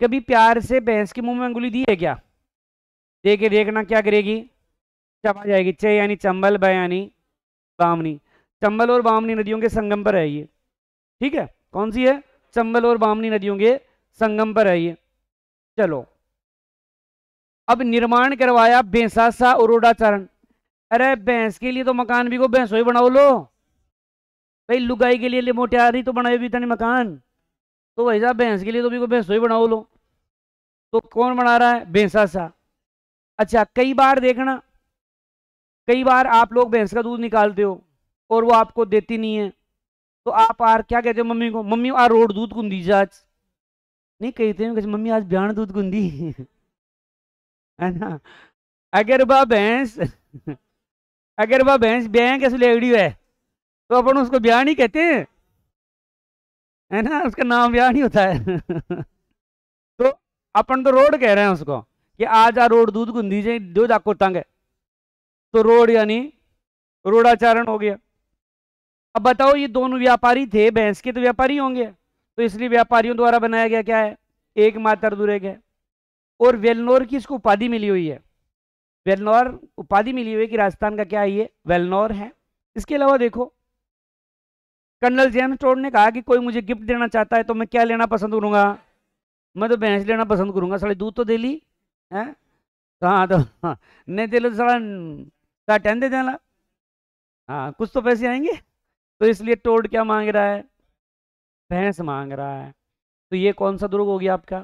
कभी प्यार से भैंस के मुंह में अंगुली दी है क्या? दे के देखना क्या करेगी, चबा जाएगी। चे यानी चंबल, ब यानी बामनी। चंबल और बामनी नदियों के संगम पर है ये, ठीक है। कौन सी है? चंबल और बामनी नदियों के संगम पर है ये। चलो, अब निर्माण करवाया भैंसासा उरोडाचरण। अरे भैंस के लिए तो मकान भी को भैंसो ही बनाओ लो भाई, लुगाई के लिए मोटियारी तो बनाए भी था नहीं मकान, तो भाई साहब भैंस के लिए तो भी को भैंसो ही बनाओ लो। तो कौन बना रहा है? भैंसासा। अच्छा, कई बार देखना, कई बार आप लोग भैंस का दूध निकालते हो और वो आपको देती नहीं है, तो आप आर क्या कहते हो मम्मी को? मम्मी आ रोड दूध कुंदी आज। नहीं कहते हैं मम्मी आज ब्याण दूध कुंदी है ना। अगर वह भैंस अगर वह भैंस ब्याह के सुलेगड़ी है तो अपन उसको ब्याह नहीं कहते हैं, है ना, उसका नाम ब्याह नहीं होता है तो अपन तो रोड कह रहे हैं उसको कि आज आ रोड दूध कुंदी जे दूध आपको तंग है, तो रोड यानी रोडाचारण हो गया। अब बताओ, ये दोनों व्यापारी थे, भैंस के तो व्यापारी होंगे, तो इसलिए व्यापारियों द्वारा बनाया गया क्या है? एक मात्र दुर्ग है। और वेलनोर की इसको उपाधि मिली हुई है, वेलनोर उपाधि मिली हुई है कि राजस्थान का क्या है ये? वेलनोर है। इसके अलावा देखो, कर्नल जेम्स टोड ने कहा कि कोई मुझे गिफ्ट देना चाहता है तो मैं क्या लेना पसंद करूंगा? मैं तो भैंस लेना पसंद करूंगा, साले दूध तो दे ली है। हाँ तो हाँ, नहीं दे लो तो साला टेन दे देना। हाँ, कुछ तो पैसे आएंगे। तो इसलिए टोड क्या मांग रहा है? भैंस मांग रहा है। तो ये कौन सा दुर्ग हो गया आपका?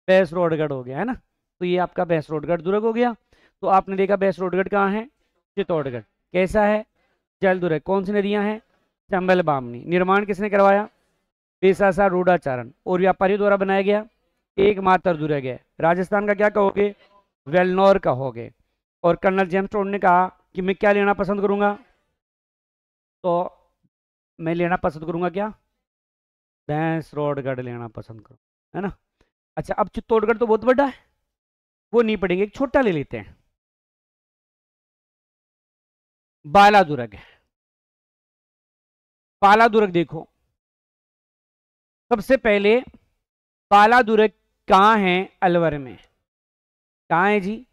भैंसरोडगढ़ हो गया, है ना। तो ये आपका भैंसरोडगढ़ दुर्ग हो गया। तो आपने देखा भैंसरोडगढ़ कहाँ है? चित्तौड़गढ़। कैसा है? जल दुर्ग। कौन सी नदियां हैं? चंबल बामनी। निर्माण किसने करवाया? पेशासा रूढ़ाचारण। और व्यापारियों द्वारा बनाया गया एकमात्र दुर्ग है। राजस्थान का क्या कहोगे? वेलनौर कहोगे। और कर्नल जेम्स टोड ने कहा कि मैं क्या लेना पसंद करूंगा? तो मैं लेना पसंद करूंगा क्या? भैंसरोडगढ़ लेना पसंद करूँ, है ना। अच्छा, अब चित्तौड़गढ़ तो बहुत बड़ा है, वो नहीं पढ़ेंगे, एक छोटा ले लेते हैं, बाला दुर्ग है। बाला दुर्ग देखो, सबसे पहले बाला दुर्ग कहाँ है? अलवर में। कहाँ है जी?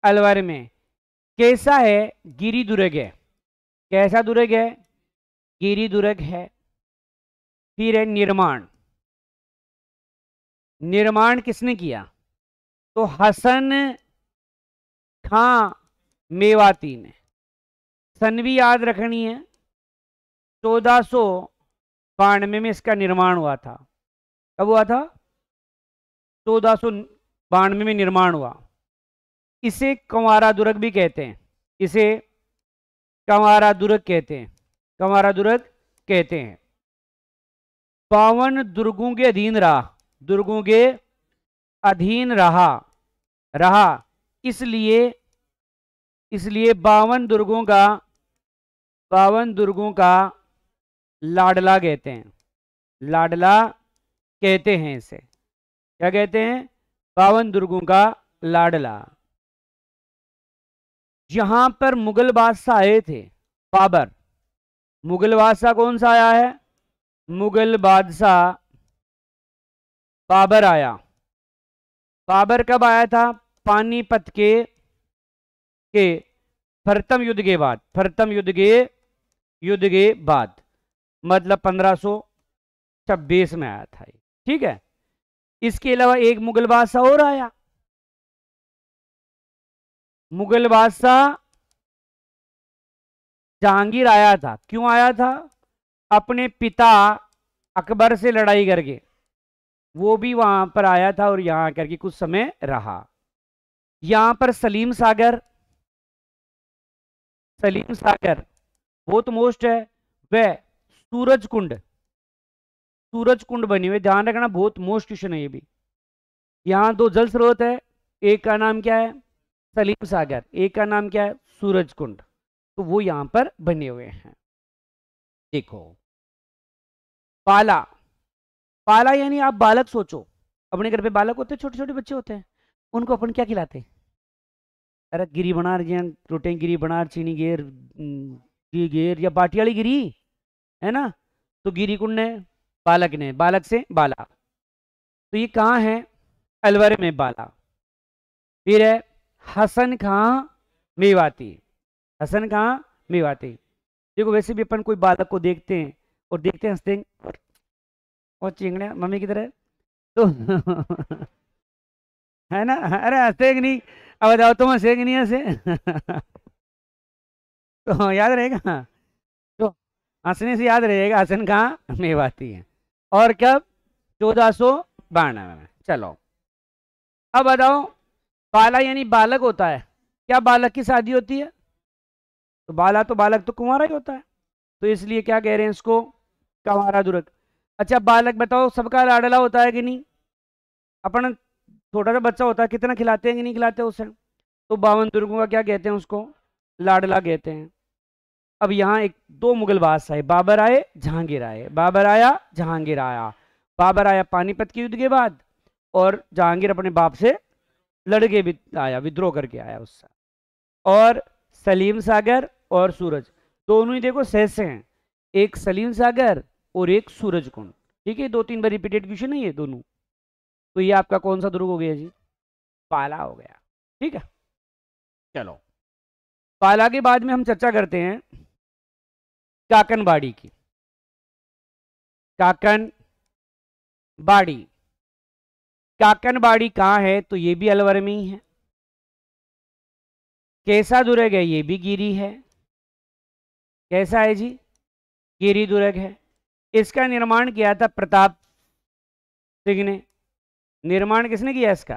अलवर में। कैसा है? गिरी दुर्ग है। कैसा दुर्ग है? गिरी दुर्ग है। फिर है निर्माण। निर्माण किसने किया? तो हसन खां मेवाती ने। सन भी याद रखनी है, 1492 में इसका निर्माण हुआ था। कब हुआ था? 1492 में निर्माण हुआ। इसे कंवारा दुर्ग भी कहते हैं, इसे कंवारा दुर्ग कहते हैं, कंवारा दुर्ग कहते हैं। 52 दुर्गों के अधीन रहा, दुर्गों के अधीन रहा रहा इसलिए इसलिए 52 दुर्गों का लाडला कहते हैं, लाडला कहते हैं इसे। क्या कहते हैं? 52 दुर्गों का लाडला। जहां पर मुगल बादशाह आए थे, बाबर। मुगल बादशाह कौन सा आया है? मुगल बादशाह बाबर आया। बाबर कब आया था? पानीपत के प्रथम युद्ध के बाद, प्रथम युद्ध के बाद, मतलब 1526 में आया था, ठीक है। इसके अलावा एक मुगल बादशाह और आया। मुगल बादशाह जहांगीर आया था। क्यों आया था? अपने पिता अकबर से लड़ाई करके वो भी वहां पर आया था और यहां करके कुछ समय रहा। यहां पर सलीम सागर बहुत मोस्ट है। वह सूरज कुंड बने हुए, ध्यान रखना, बहुत मोस्ट क्वेश्चन है ये भी। यहां दो जल स्रोत है, एक का नाम क्या है? सलीम सागर, एक का नाम क्या है? सूरज कुंड। तो वो यहां पर बने हुए हैं। देखो पाला, पाला यानी आप बालक सोचो, अपने घर पे बालक होते हैं, छोटे छोटे बच्चे होते हैं, उनको अपन क्या खिलाते हैं? अरे गिरी बना रोटे गिरी बना चीनी घेर घेर या बाटी वाली गिरी, है ना? तो गिरी कुंड ने, बालक ने, बालक से बाला, तो ये कहाँ है? अलवर में बाला। फिर है हसन खां मेवाती, हसन खां मेवाती। देखो वैसे भी अपन कोई बालक को देखते हैं और देखते हैं हंसते हैं और चिंगड़िया मम्मी की तरह, तो है ना? अरे हंसते कि नहीं? अब बताओ तुम हंसे कि नहीं हंसे? तो याद रहेगा, तो हंसने से याद रहेगा हसन खां मेवाती है। और कब? 1492 में। चलो अब बताओ, बाला यानी बालक होता है, क्या बालक की शादी होती है? तो बालक तो कुंवारा ही होता है, तो इसलिए क्या कह रहे हैं इसको? कंवारा दुर्ग। अच्छा बालक बताओ सबका लाडला होता है कि नहीं? अपन छोटा सा बच्चा होता है, कितना खिलाते हैं कि नहीं खिलाते उसे? तो 52 दुर्गों का क्या कहते हैं उसको? लाडला कहते हैं। अब यहाँ एक दो मुगल बादशाह है, बाबर आए जहांगीर आए, बाबर आया जहांगीर आया। बाबर आया पानीपत के युद्ध के बाद, और जहांगीर अपने बाप से लड़के भी आया, विद्रोह करके आया उससे। और सलीम सागर और सूरज दोनों ही देखो सहसे हैं, एक सलीम सागर और एक सूरज कुंड। ठीक है, 2-3 बार रिपीटेड क्वेश्चन है ये दोनों। तो ये आपका कौन सा दुर्ग हो गया जी? पाला हो गया। ठीक है, चलो पाला के बाद में हम चर्चा करते हैं काकनबाड़ी की। काकनबाड़ी, काकनबाड़ी कहाँ है? तो ये भी अलवर में ही है। कैसा दुर्ग है? ये भी गिरी है। कैसा है जी? गिरी दुर्ग है। इसका निर्माण किया था प्रताप सिंह ने। निर्माण किसने किया इसका?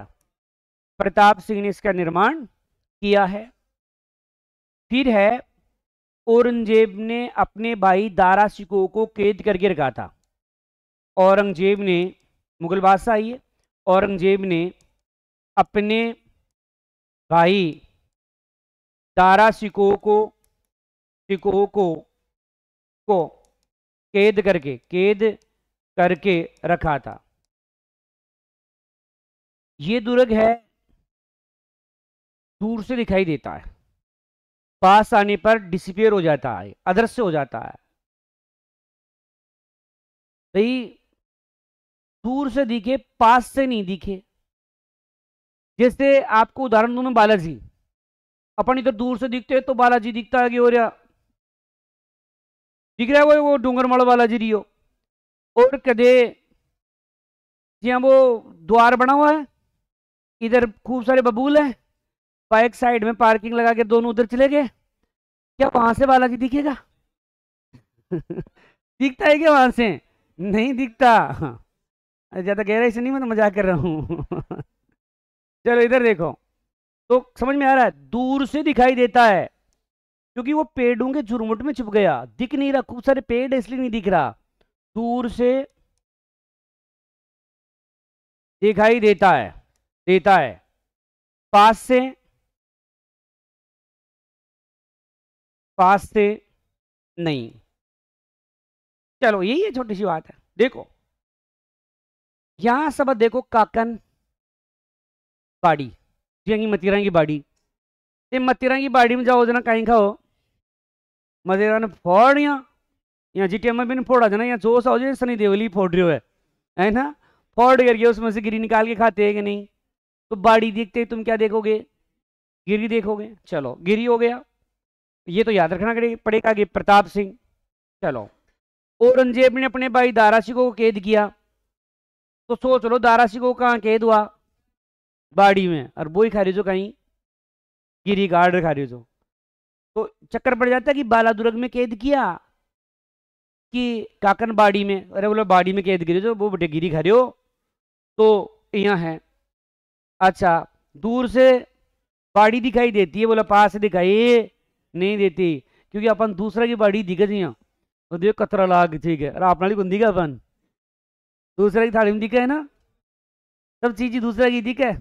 प्रताप सिंह ने इसका निर्माण किया है। फिर है औरंगजेब ने अपने भाई दारा शिकोह को कैद करके रखा था। औरंगजेब ने, मुगल बादशाह ही है, औरंगजेब ने अपने भाई दारा शिकोह को कैद करके रखा था। ये दुर्ग है, दूर से दिखाई देता है, पास आने पर डिसिपियर हो जाता है, अदृश्य हो जाता है। भाई दूर से दिखे, पास से नहीं दिखे। जैसे आपको उदाहरण दूं मैं, बालाजी, अपन इधर दूर से दिखते हैं तो बालाजी दिखता है कि और दिख रहा है वो डूंगरमाल बालाजी रियो। और कदे जी वो द्वार बना हुआ है, इधर खूब सारे बबूल हैं, बाइक साइड में पार्किंग लगा के दोनों उधर चले गए, क्या वहां से बालाजी दिखेगा? दिखता है क्या वहां से? नहीं दिखता। ज्यादा गहराई से नहीं, मैं तो मजाक कर रहा हूँ। चलो इधर देखो, तो समझ में आ रहा है, दूर से दिखाई देता है क्योंकि वो पेड़ों के झुरमुट में छुप गया, दिख नहीं रहा, खूब सारे पेड़ इसलिए नहीं दिख रहा, दूर से दिखाई देता है, पास से नहीं। चलो यही है, छोटी सी बात है। देखो यहां सब देखो, काकन बाड़ी, मतीरा की बाड़ी, ये मतीरा की बाड़ी में जाओ जना कहीं खाओ, मतीरा ने फोड़ यहाँ जीटीएम में भी नहीं फोड़ा जना, यहाँ जोश आओ जो सनी देवली फोड़ रहे हो है ना, फोड़ करके उसमें से गिरी निकाल के खाते हैं कि नहीं? तो बाड़ी देखते तुम क्या देखोगे? गिरी देखोगे। चलो गिरी हो गया, ये तो याद रखना पड़ेगा कि प्रताप सिंह। चलो औरंगजेब ने अपने भाई दारा शिकोह को कैद किया, तो सोच लो दारा शिकोह कहाँ कैद हुआ? बाड़ी में, और वो ही खा रही जो कहीं गिरी गार्ड खा रही जो, तो चक्कर पड़ जाता है कि बाला दुर्ग में कैद किया कि काकन बाड़ी में। अरे बोलो बाड़ी में कैद गिरी जो, वो बटे गिरी खा रहे हो, तो यहाँ है। अच्छा दूर से बाड़ी दिखाई देती है, बोला पास से दिखाई नहीं देती, क्योंकि अपन दूसरा की बाड़ी दिखे जी यहाँ, तो देखो कतरा लाग, ठीक है, और अपना कौन दिखा? अपन दूसरा की थाली में दिखे है ना, सब चीज दूसरा की दिखे।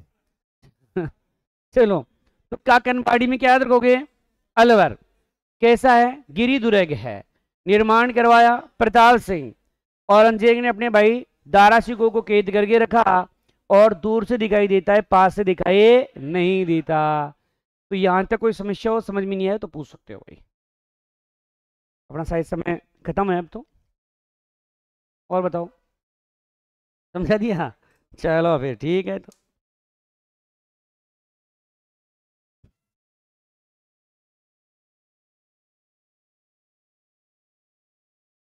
चलो तो काकनबाड़ी में क्या याद रखोगे? अलवर। कैसा है? गिरी दुर्ग है। निर्माण करवाया प्रताप सिंह। औरंगजेब ने अपने भाई दारा शिकोह को कैद करके रखा और दूर से दिखाई देता है, पास से दिखाई नहीं देता। तो यहां तक कोई समस्या हो, समझ में नहीं आया तो पूछ सकते हो भाई। अपना शायद समय खत्म है अब तो, और बताओ, समझा दिया? चलो फिर ठीक है तो।